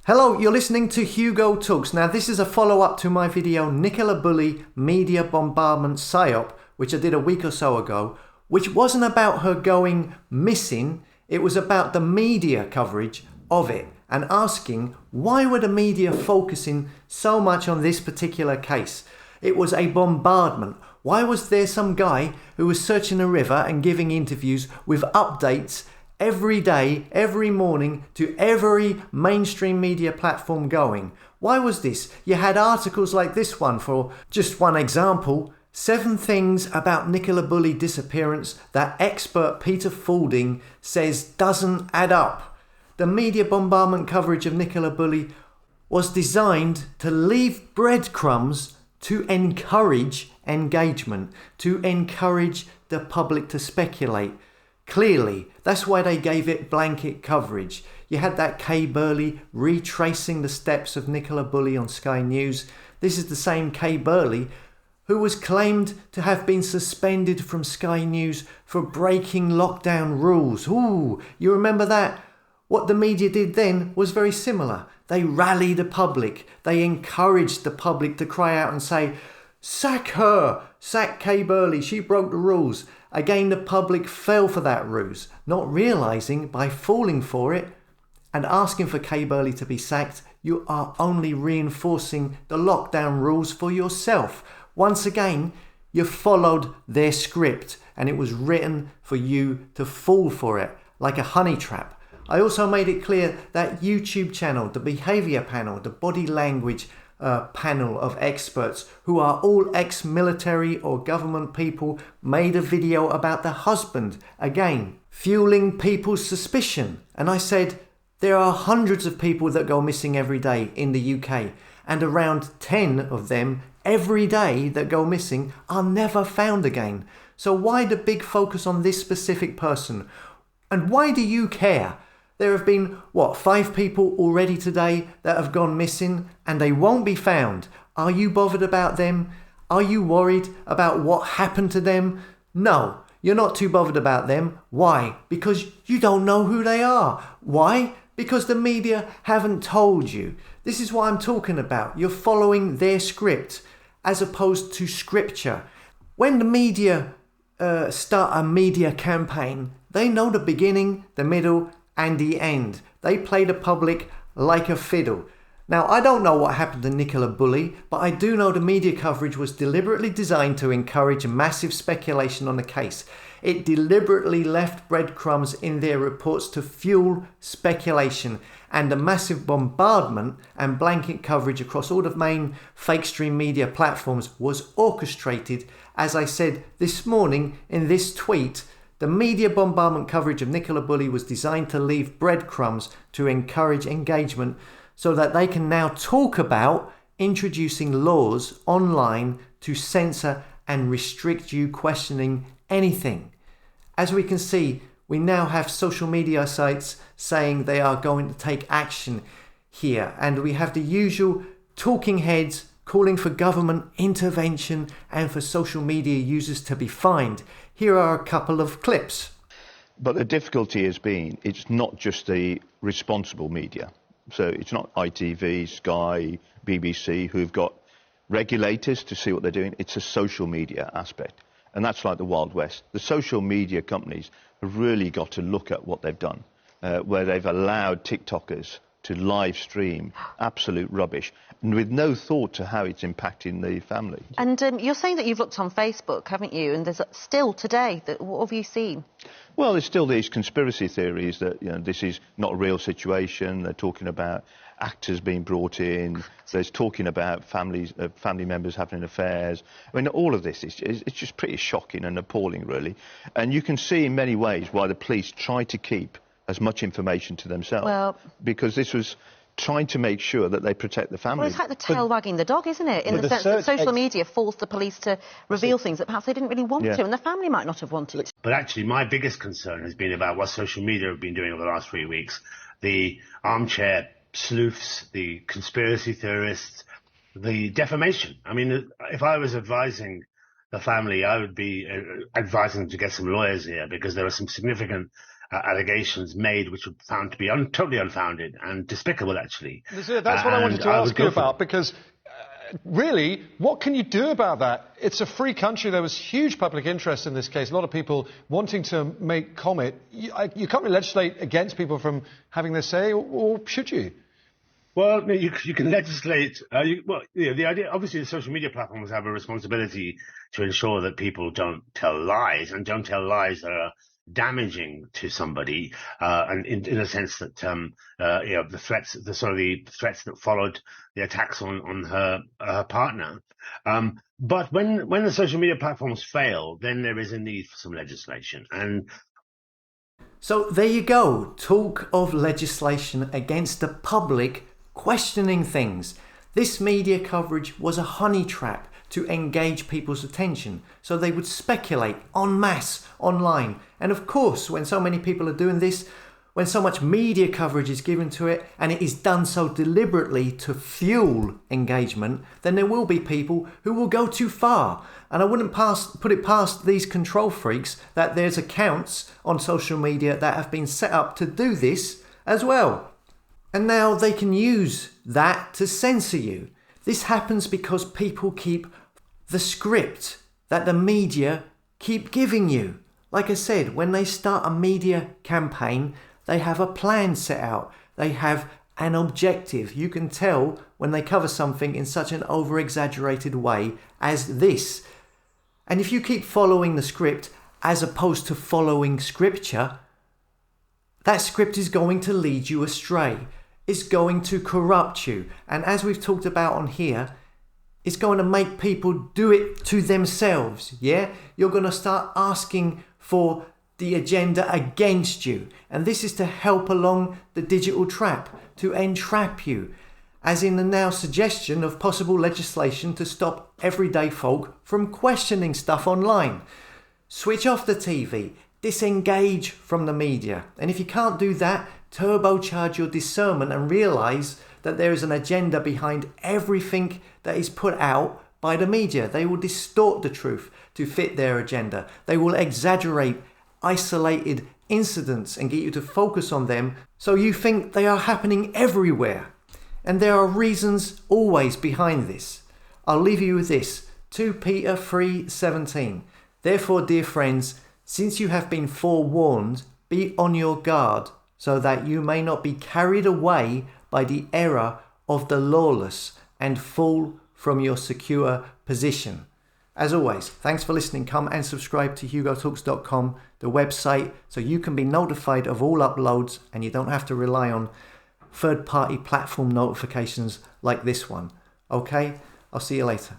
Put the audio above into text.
Hello, you're listening to Hugo Talks. Now, this is a follow-up to my video, Nicola Bulley, Media Bombardment PSYOP, which I did a week or so ago, which wasn't about her going missing. It was about the media coverage of it and asking, why were the media focusing so much on this particular case? It was a bombardment. Why was there some guy who was searching a river and giving interviews with updates every day, every morning, to every mainstream media platform going? Why was this? You had articles like this one, for just one example, 7 things about Nicola Bulley disappearance that expert Peter Faulding says doesn't add up. The media bombardment coverage of Nicola Bulley was designed to leave breadcrumbs to encourage engagement, to encourage the public to speculate. Clearly, that's why they gave it blanket coverage. You had that Kay Burley retracing the steps of Nicola Bulley on Sky News. This is the same Kay Burley who was claimed to have been suspended from Sky News for breaking lockdown rules. Ooh, you remember that? What the media did then was very similar. They rallied the public. They encouraged the public to cry out and say, sack her, sack Kay Burley, she broke the rules. Again, the public fell for that ruse, not realising by falling for it and asking for Kay Burley to be sacked, you are only reinforcing the lockdown rules for yourself. Once again, you followed their script and it was written for you to fall for it like a honey trap. I also made it clear that YouTube channel, the behaviour panel, the body language panel of experts who are all ex-military or government people made a video about the husband, again, fueling people's suspicion. And I said, there are hundreds of people that go missing every day in the UK, and around 10 of them every day that go missing are never found again. So why the big focus on this specific person? And why do you care? There have been, 5 people already today that have gone missing and they won't be found. Are you bothered about them? Are you worried about what happened to them? No, you're not too bothered about them. Why? Because you don't know who they are. Why? Because the media haven't told you. This is what I'm talking about. You're following their script as opposed to scripture. When the media start a media campaign, they know the beginning, the middle, and the end. They play the public like a fiddle. Now, I don't know what happened to Nicola Bulley, but I do know the media coverage was deliberately designed to encourage massive speculation on the case. It deliberately left breadcrumbs in their reports to fuel speculation, and the massive bombardment and blanket coverage across all the main fake stream media platforms was orchestrated, as I said this morning in this tweet. The media bombardment coverage of Nicola Bulley was designed to leave breadcrumbs to encourage engagement so that they can now talk about introducing laws online to censor and restrict you questioning anything. As we can see, we now have social media sites saying they are going to take action here, and we have the usual talking heads calling for government intervention and for social media users to be fined. Here are a couple of clips. But the difficulty has been, it's not just the responsible media. So it's not ITV, Sky, BBC, who've got regulators to see what they're doing. It's a social media aspect. And that's like the Wild West. The social media companies have really got to look at what they've done, where they've allowed TikTokers to live stream absolute rubbish, and with no thought to how it's impacting the family. And you're saying that you've looked on Facebook, haven't you? And there's still today, what have you seen? Well, there's still these conspiracy theories that, this is not a real situation. They're talking about actors being brought in. There's talking about family members having affairs. I mean, all of this is it's just pretty shocking and appalling, really. And you can see in many ways why the police try to keep as much information to themselves, because this was trying to make sure that they protect the family. Well, it's like the tail wagging the dog, isn't it? In the sense that social media forced the police to reveal things that perhaps they didn't really want to, and the family might not have wanted. But actually, my biggest concern has been about what social media have been doing over the last 3 weeks. The armchair sleuths, the conspiracy theorists, the defamation. I mean, if I was advising the family, I would be advising them to get some lawyers here, because there are some significant allegations made which were found to be totally unfounded and despicable, actually. That's what I wanted to ask you about, because really, what can you do about that? It's a free country. There was huge public interest in this case. A lot of people wanting to make comment. You can't really legislate against people from having their say, or should you? Well, you can legislate. The idea, obviously, the social media platforms have a responsibility to ensure that people don't tell lies, and don't tell lies that are damaging to somebody, and in a sense that the threats that followed the attacks on her partner. But when the social media platforms fail, then there is a need for some legislation. And so there you go. Talk of legislation against the public questioning things. This media coverage was a honey trap to engage people's attention, so they would speculate en masse online. And of course, when so many people are doing this, when so much media coverage is given to it, and it is done so deliberately to fuel engagement, then there will be people who will go too far. And I wouldn't put it past these control freaks that there's accounts on social media that have been set up to do this as well. And now they can use that to censor you. This happens because people keep the script that the media keep giving you. Like I said, when they start a media campaign, they have a plan set out. They have an objective. You can tell when they cover something in such an over-exaggerated way as this. And if you keep following the script as opposed to following scripture, that script is going to lead you astray. It's going to corrupt you. And as we've talked about on here, it's going to make people do it to themselves, yeah? You're going to start asking for the agenda against you. And this is to help along the digital trap, to entrap you. As in the now suggestion of possible legislation to stop everyday folk from questioning stuff online. Switch off the TV, disengage from the media. And if you can't do that, turbocharge your discernment and realise that there is an agenda behind everything that is put out by the media. They will distort the truth to fit their agenda. They will exaggerate isolated incidents and get you to focus on them so you think they are happening everywhere. And there are reasons always behind this. I'll leave you with this. 2 Peter 3:17. Therefore, dear friends, since you have been forewarned, be on your guard, so that you may not be carried away by the error of the lawless and fall from your secure position. As always, thanks for listening. Come and subscribe to hugotalks.com, the website, so you can be notified of all uploads and you don't have to rely on third-party platform notifications like this one. Okay? I'll see you later.